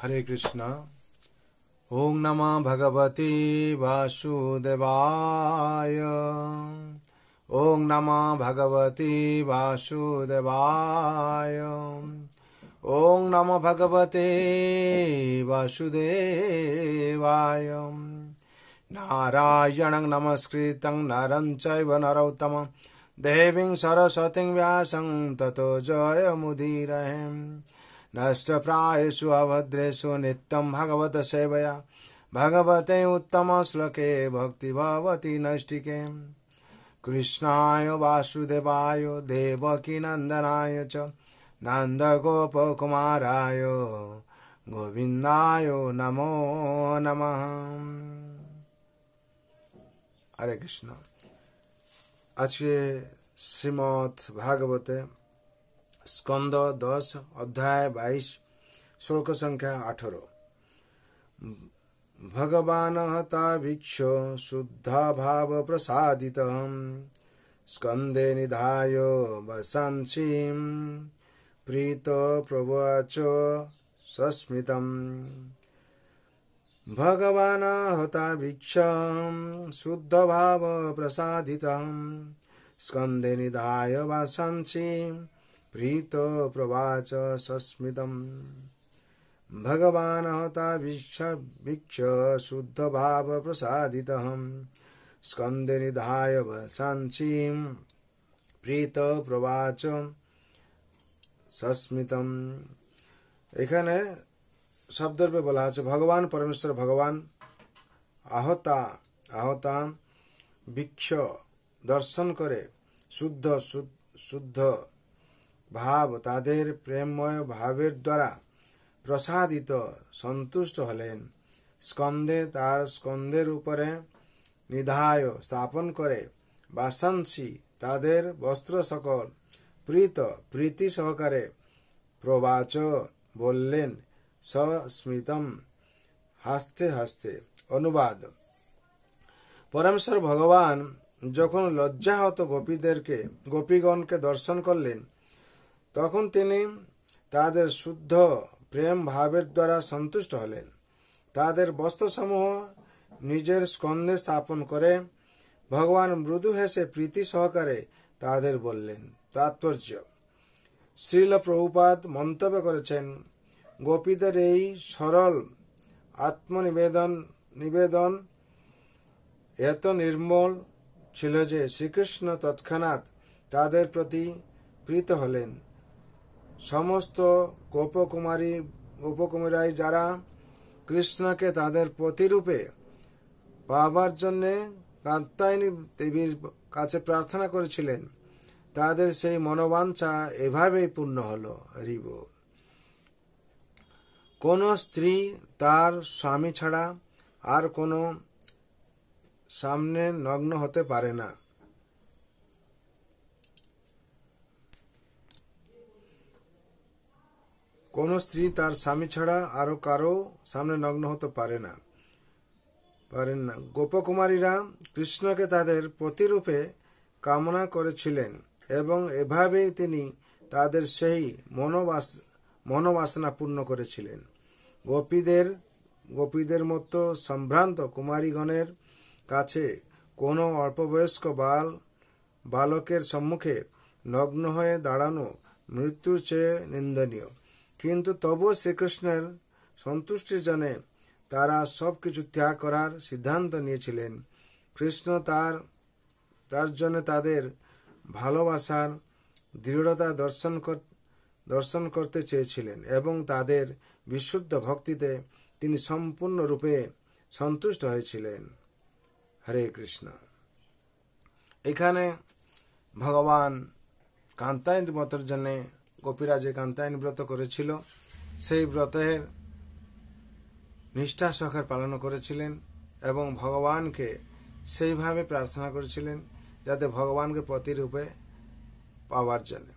हरे कृष्णा। ओम नमः भगवते वासुदेवाय। ओम नमः भगवते वासुदेवाय। ओम नमः भगवते वासुदेवाय। नारायणं नमस्कृतं नरं चैव नरोत्तमं देवीं सरस्वतीं व्यासं ततो जयमुदीरये। नष्टप्रायेषु अभद्रेषु नित्यं भगवत सेवया भगवते उत्तमश्लोके भक्ति भवति नैष्टिके। कृष्णाय वासुदेवाय देवकीनन्दनाय च नन्दगोपकुमाराय गोविन्दाय नमो नमः। हरे कृष्ण। आज के श्रीमद् भागवते स्कंद 10 अध्याय 22 श्लोक संख्या 18। भगवान हता भिक्ष शुद्धा भाव प्रसादित स्कंदे निधाय वसांसीं प्रीत प्रवाच सस्मितम्। भगवान हता भिक्ष शुद्ध भाव प्रसादित स्कंदे निधाय वसांसीं प्रीत प्रवाच सस्मितम्। भगवान हता भिक्ष शुद्ध भाव प्रसादितः स्कंदे निधाय वसांसीं प्रीत प्रवाच सस्मितम्। এখানে শব্দরূপে বলা আছে ভগবান পরমেশ্বর ভগবান আহতা ভিক্ষ দর্শন করে শুদ্ধ ভাব তাদের প্রেমময় ভাবের দ্বারা প্রসাদিত সন্তুষ্ট হলেন। স্কন্ধে তার স্কন্ধের উপরে নিধায় স্থাপন করে বাসাংসী তাদের বস্ত্র সকল প্রীতি সহকারে প্রবাচ বললেন সস্মিতম হাসতে হাসতে। অনুবাদ: পরমেশ্বর ভগবান যখন লজ্জাহত গোপীগণকে দর্শন করলেন তখন তিনি তাদের শুদ্ধ প্রেম ভাবের দ্বারা সন্তুষ্ট হলেন। তাদের বস্ত্রসমূহ নিজের স্কন্ধে স্থাপন করে ভগবান মৃদু হেসে প্রীতি সহকারে তাদের বললেন। তাৎপর্য: শ্রীল প্রভুপাদ মন্তব্য করেছেন, গোপীদের এই সরল আত্মনিবেদন এত নির্মল ছিল যে শ্রীকৃষ্ণ তৎক্ষণাৎ তাদের প্রতি প্রীত হলেন। সমস্ত গোপকুমারী যারা কৃষ্ণকে তাদের পতিরূপে পাবার জন্য কাত্যায়নী দেবীর কাছে প্রার্থনা করেছিলেন, তাদের সেই মনোবাঞ্ছা এভাবেই পূর্ণ হল। হরি বল। কোন স্ত্রী তার স্বামী ছাড়া আর কোনো সামনে নগ্ন হতে পারে না। কোন স্ত্রী তার স্বামী ছাড়া আরো কারো সামনে নগ্ন হতে পারেন না। গোপকুমারীরা কৃষ্ণকে তাদের পতিরূপে কামনা করেছিলেন এবং এভাবেই তিনি তাদের সেই মনোবাসনা পূর্ণ করেছিলেন। গোপীদের মতো সম্ভ্রান্ত কুমারীগণের কাছে কোনো অল্পবয়স্ক বালকের সম্মুখে নগ্ন হয়ে দাঁড়ানো মৃত্যুর চেয়ে নিন্দনীয়। কিন্তু তবুও শ্রীকৃষ্ণের সন্তুষ্টির জন্য তারা সবকিছু ত্যাগ করার সিদ্ধান্ত নিয়েছিলেন। কৃষ্ণ তার জন্য তাদের ভালোবাসার দৃঢ়তা দর্শন করতে চেয়েছিলেন এবং তাদের বিশুদ্ধ ভক্তিতে তিনি সম্পূর্ণরূপে সন্তুষ্ট হয়েছিলেন। হরে কৃষ্ণ। এখানে ভগবান কাত্যায়নী ব্রতের জন্য গোপীরা যে কাত্যায়নী ব্রত করেছিল সেই ব্রতের নিষ্ঠা সহকারে পালন করেছিলেন এবং ভগবানকে সেইভাবে প্রার্থনা করেছিলেন যাতে ভগবানকে প্রতিরূপে পাওয়ার জন্য।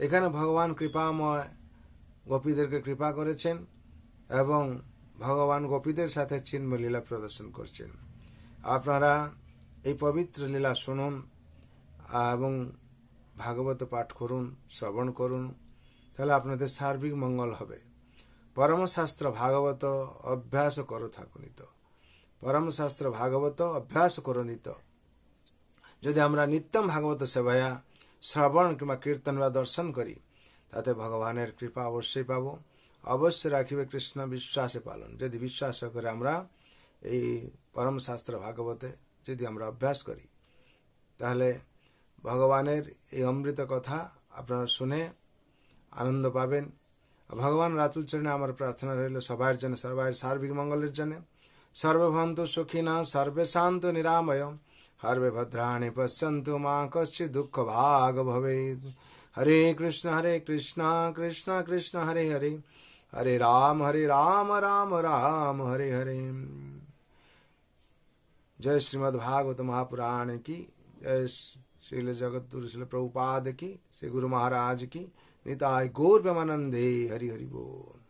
এখানে ভগবান কৃপাময় গোপীদেরকে কৃপা করেছেন এবং ভগবান গোপীদের সাথে চিন্ময় লীলা প্রদর্শন করছেন। আপনারা এই পবিত্র লীলা শুনুন এবং ভাগবত পাঠ করুন, শ্রবণ করুন, তাহলে আপনাদের সার্বিক মঙ্গল হবে। परम शास्त्र भागवत अभ्यास करो थाकुनित परम शास्त्र भागवत अभ्यास करो नित जदि हमरा नित्यम भागवत सेवाया श्रवण किंवा कीर्तन वा दर्शन करी ताते भगवानेर कृपा अवश्य पाबो अवश्य राखिबे कृष्ण विश्वासे पालन जदि विश्वास करे हमरा এই परम शास्त्र भागवते যদি আমরা অভ্যাস করি তাহলে ভগবানের এই অমৃত কথা আপনারা শুনে আনন্দ পাবেন ভগবান রাতুল চরণে আমার প্রার্থনা রইল সবার জন্য সবার সার্বিক মঙ্গলের জন্য সর্বভন্তু সুখিনা সর্বে শান্ত নিরাময় হর্বে ভদ্রাণি পশ্যন্তু মা কশ্চিৎ দুঃখ ভাগ ভবেৎ হরে কৃষ্ণ কৃষ্ণ কৃষ্ণ হরে হরে হরে রাম রাম রাম हरे हरे जय श्रीमद् भागवत महापुराण की जय श्रील जगद्गुरु श्रील प्रभुपाद की श्री गुरु महाराज की निताय गौर प्रेमानंदे हरि हरि बोल।